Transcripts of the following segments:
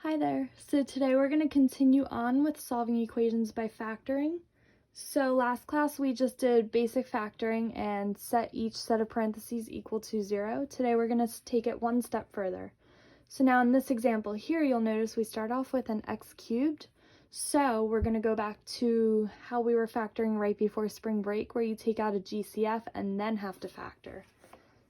Hi there. So today we're going to continue on with solving equations by factoring. So last class we just did basic factoring and set each set of parentheses equal to 0. Today we're going to take it one step further. So now in this example here, you'll notice we start off with an x cubed. So we're going to go back to how we were factoring right before spring break, where you take out a GCF and then have to factor.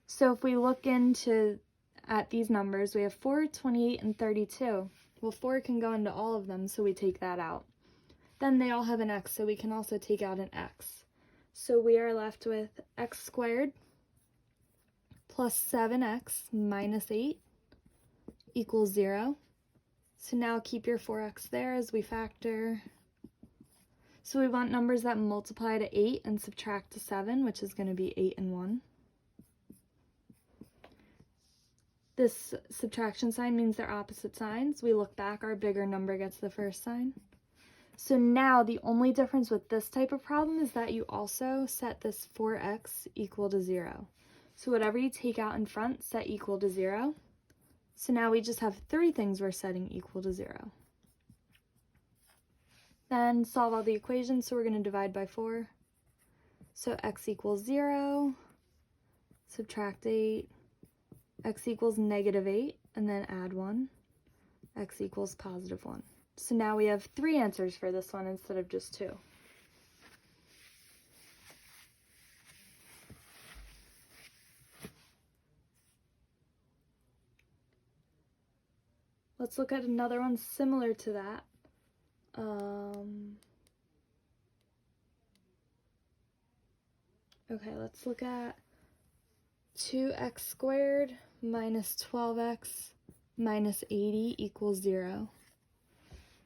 So if we look at these numbers, we have 4, 28, and 32. Well, 4 can go into all of them, so we take that out. Then they all have an x, so we can also take out an x. So we are left with x squared plus 7x minus 8 equals 0. So now keep your 4x there as we factor. So we want numbers that multiply to 8 and subtract to 7, which is going to be 8 and 1. This subtraction sign means they're opposite signs. We look back, our bigger number gets the first sign. So now the only difference with this type of problem is that you also set this 4x equal to 0. So whatever you take out in front, set equal to 0. So now we just have 3 things we're setting equal to 0. Then solve all the equations, so we're going to divide by 4. So x equals 0, subtract 8. X equals negative 8, and then add 1. X equals positive 1. So now we have 3 answers for this one instead of just 2. Let's look at another one similar to that. Okay, let's look at 2x squared minus 12x minus 80 equals 0.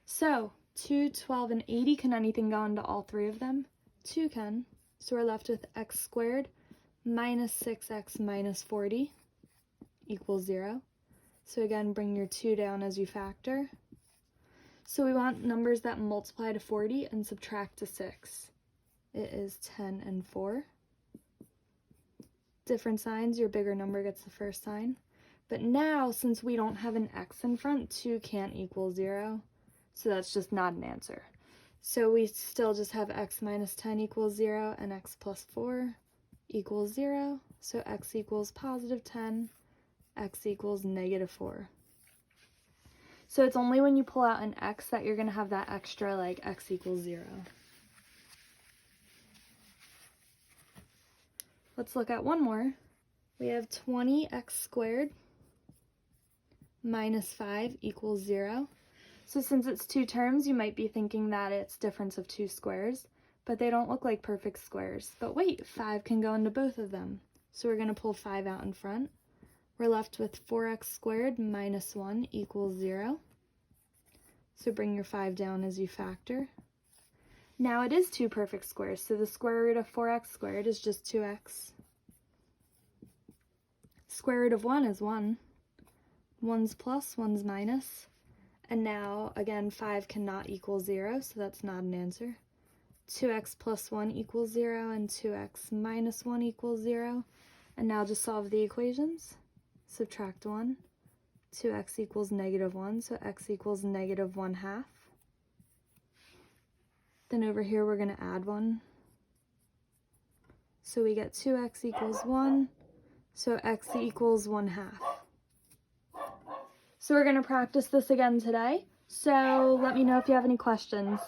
So 2, 12, and 80, can anything go into all 3 of them? 2 can. So we're left with x squared minus 6x minus 40 equals 0. So again, bring your 2 down as you factor. So we want numbers that multiply to 40 and subtract to 6. It is 10 and 4. Different signs, your bigger number gets the first sign. But now, since we don't have an x in front, 2 can't equal 0. So that's just not an answer. So we still just have x minus 10 equals 0 and x plus 4 equals 0. So x equals positive 10, x equals negative 4. So it's only when you pull out an x that you're going to have that extra, like x equals 0. Let's look at one more. We have 20x squared minus 5 equals 0. So since it's 2 terms, you might be thinking that it's difference of 2 squares, but they don't look like perfect squares. But wait, 5 can go into both of them. So we're going to pull 5 out in front. We're left with 4x squared minus 1 equals 0. So bring your 5 down as you factor. Now it is 2 perfect squares, so the square root of 4x squared is just 2x. Square root of 1 is 1. 1's plus, 1's minus. And now, again, 5 cannot equal 0, so that's not an answer. 2x plus 1 equals 0, and 2x minus 1 equals 0. And now just solve the equations. Subtract 1. 2x equals negative 1, so x equals negative 1/2. Then over here we're going to add 1. So we get 2x equals 1, so x equals 1/2. So we're going to practice this again today. So let me know if you have any questions.